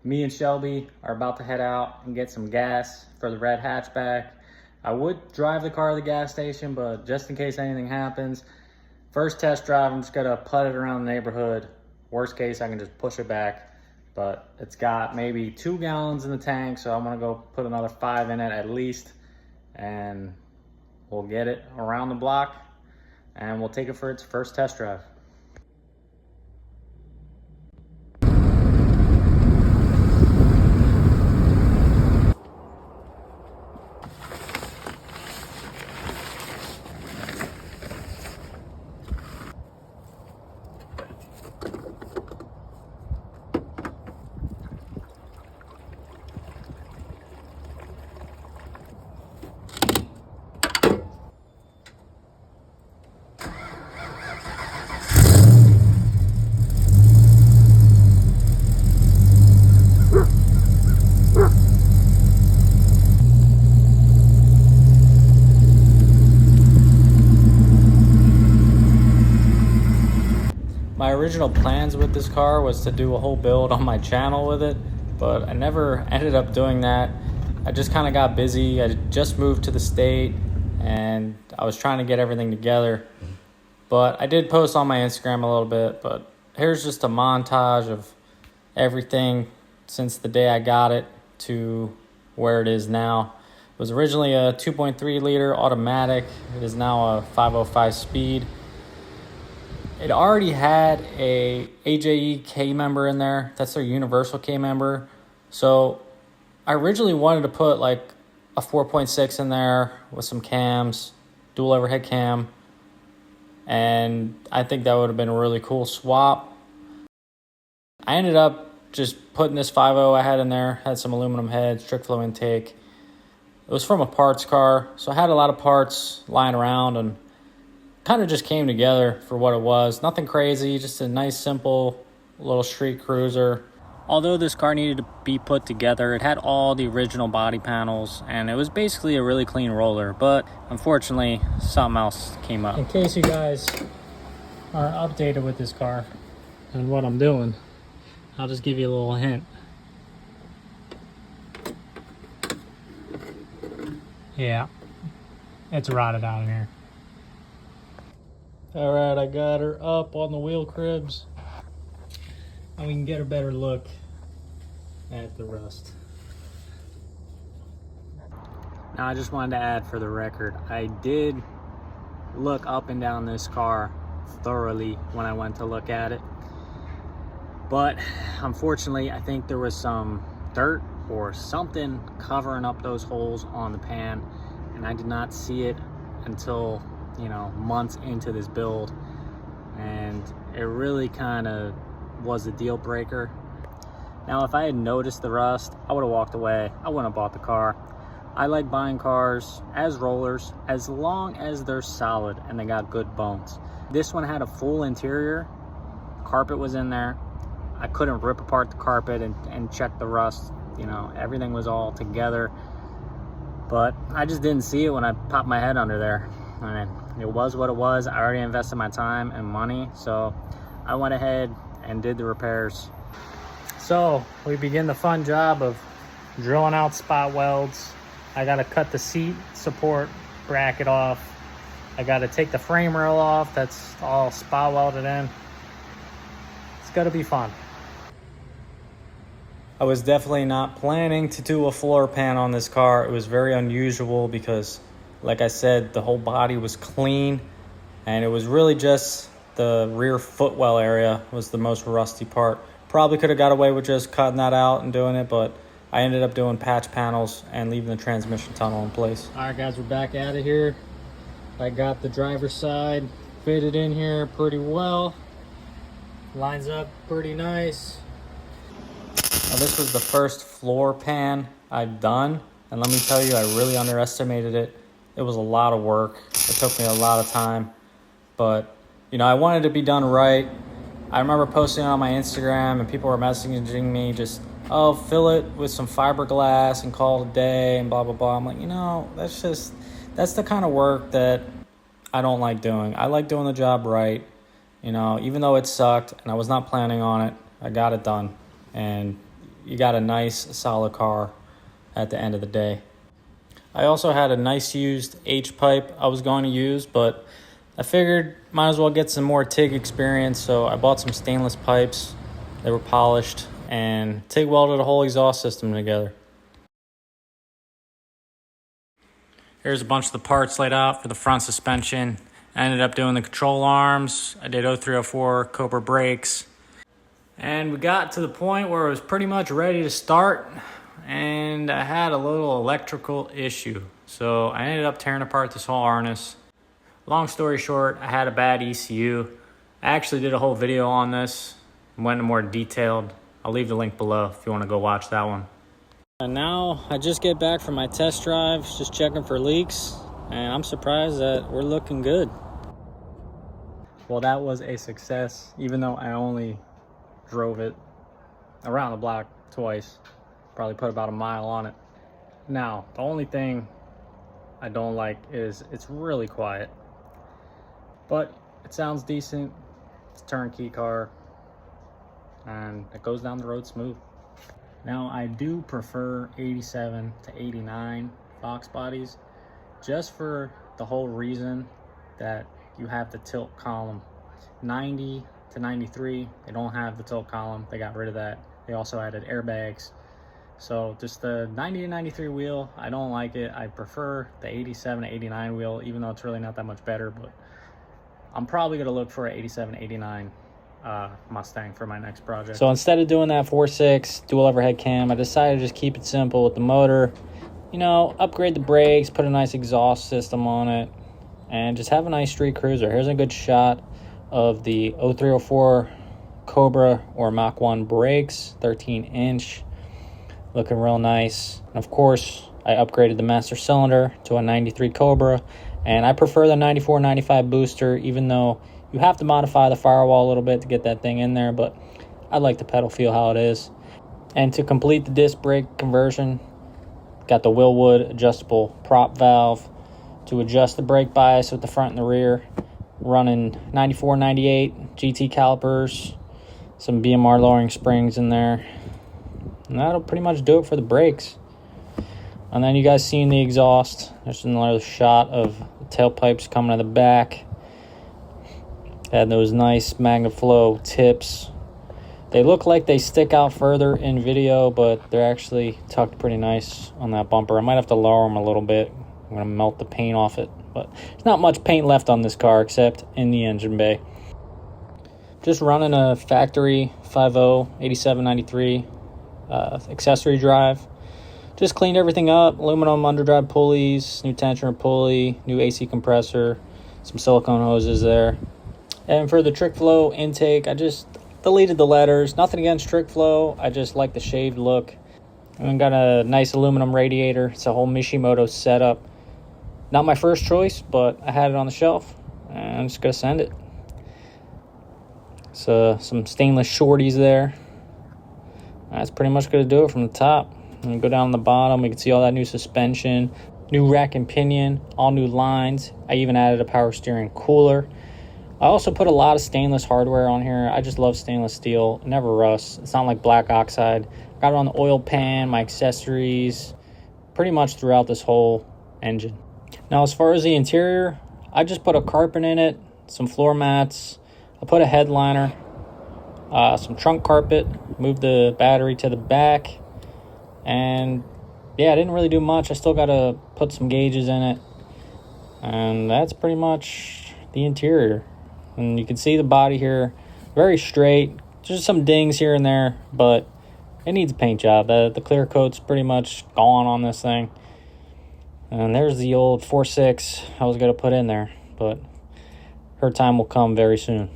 Me and Shelby are about to head out and get some gas for the red hatchback. I would drive the car to the gas station, but just in case anything happens, first test drive, I'm just gonna put it around the neighborhood. Worst case, I can just push it back. But it's got maybe 2 gallons in the tank, so I'm gonna go put another 5 in it at least, and we'll get it around the block, and we'll take it for its first test drive. My original plans with this car was to do a whole build on my channel with it, but I never ended up doing that. I just kind of got busy. I just moved to the state and I was trying to get everything together. But I did post on my Instagram a little bit, but here's just a montage of everything since the day I got it to where it is now. It was originally a 2.3 liter automatic. It is now a 505 speed. It already had a AJE K member in there. That's their universal K member. So I originally wanted to put like a 4.6 in there with some cams, dual overhead cam. And I think that would have been a really cool swap. I ended up just putting this 5.0 I had in there. Had some aluminum heads, trick flow intake. It was from a parts car. So I had a lot of parts lying around and kind of just came together for what it was. Nothing crazy, just a nice, simple little street cruiser. Although this car needed to be put together, it had all the original body panels, and it was basically a really clean roller, but unfortunately, something else came up. In case you guys aren't updated with this car and what I'm doing, I'll just give you a little hint. Yeah, it's rotted out in here. All right, I got her up on the wheel cribs, and we can get a better look at the rust. Now, I just wanted to add for the record, I did look up and down this car thoroughly when I went to look at it, but unfortunately, I think there was some dirt or something covering up those holes on the pan, and I did not see it until months into this build, and it really kind of was a deal breaker. Now, if I had noticed the rust, I would have walked away. I wouldn't have bought the car. I like buying cars as rollers as long as they're solid and they got good bones. This one had a full interior. Carpet was in there. I couldn't rip apart the carpet and check the rust. Everything was all together, but I just didn't see it when I popped my head under there. I mean, it was what it was. I already invested my time and money, so I went ahead and did the repairs. So we begin the fun job of drilling out spot welds. I got to cut the seat support bracket off. I got to take the frame rail off. That's all spot welded in. It's got to be fun. I was definitely not planning to do a floor pan on this car. It was very unusual because, like I said, the whole body was clean, and it was really just the rear footwell area was the most rusty part. Probably could have got away with just cutting that out and doing it, but I ended up doing patch panels and leaving the transmission tunnel in place. All right, guys, we're back out of here. I got the driver's side fitted in here pretty well. Lines up pretty nice. Now, this was the first floor pan I've done, and let me tell you, I really underestimated it. It was a lot of work. It took me a lot of time, but I wanted to be done right. I remember posting on my Instagram and people were messaging me just, oh, fill it with some fiberglass and call it a day and blah, blah, blah. I'm like, that's the kind of work that I don't like doing. I like doing the job right. Even though it sucked and I was not planning on it, I got it done. And you got a nice solid car at the end of the day. I also had a nice used H-pipe I was going to use, but I figured might as well get some more TIG experience, so I bought some stainless pipes. They were polished and TIG welded a whole exhaust system together. Here's a bunch of the parts laid out for the front suspension. I ended up doing the control arms. I did 0304 Cobra brakes. And we got to the point where it was pretty much ready to start, and I had a little electrical issue. So I ended up tearing apart this whole harness. Long story short, I had a bad ECU. I actually did a whole video on this and went into more detailed. I'll leave the link below if you want to go watch that one. And now I just get back from my test drive, just checking for leaks, and I'm surprised that we're looking good. Well, that was a success, even though I only drove it around the block twice. Probably put about a mile on it. Now, the only thing I don't like is it's really quiet. But it sounds decent. It's a turnkey car. And it goes down the road smooth. Now, I do prefer 87 to 89 Fox bodies, just for the whole reason that you have the tilt column. 90 to 93, they don't have the tilt column. They got rid of that. They also added airbags. So just the 90 to 93 wheel, I don't like it. I prefer the 87 to 89 wheel, even though it's really not that much better. But I'm probably going to look for an 87, 89 Mustang for my next project. So instead of doing that 4.6 dual overhead cam, I decided to just keep it simple with the motor. You know, upgrade the brakes, put a nice exhaust system on it, and just have a nice street cruiser. Here's a good shot of the 0304 Cobra or Mach 1 brakes, 13-inch. Looking real nice. And of course, I upgraded the master cylinder to a 93 Cobra, and I prefer the 94-95 booster, even though you have to modify the firewall a little bit to get that thing in there, but I like the pedal feel how it is. And to complete the disc brake conversion, got the Willwood adjustable prop valve to adjust the brake bias with the front and the rear, running 94-98 GT calipers, some BMR lowering springs in there. And that'll pretty much do it for the brakes. And then you guys seen the exhaust. There's another shot of the tailpipes coming to the back. Had those nice MagnaFlow tips. They look like they stick out further in video, but they're actually tucked pretty nice on that bumper. I might have to lower them a little bit. I'm going to melt the paint off it. But there's not much paint left on this car except in the engine bay. Just running a factory 5.0 8793 accessory drive. Just cleaned everything up. Aluminum underdrive pulleys, new tensioner pulley, new AC compressor, some silicone hoses there. And for the TrickFlow intake, I just deleted the letters. Nothing against TrickFlow. I just like the shaved look. And got a nice aluminum radiator. It's a whole Mishimoto setup. Not my first choice, but I had it on the shelf. And I'm just going to send it. So some stainless shorties there. That's pretty much going to do it from the top. And go down the bottom. We can see all that new suspension, new rack and pinion, all new lines. I even added a power steering cooler. I also put a lot of stainless hardware on here. I just love stainless steel. It never rusts. It's not like black oxide. Got it on the oil pan, my accessories, pretty much throughout this whole engine. Now, as far as the interior, I just put a carpet in it, some floor mats. I put a headliner, some trunk carpet, moved the battery to the back. And yeah, I didn't really do much. I still got to put some gauges in it. And that's pretty much the interior. And you can see the body here, very straight. Just some dings here and there, but it needs a paint job. The clear coat's pretty much gone on this thing. And there's the old 4.6 I was going to put in there, but her time will come very soon.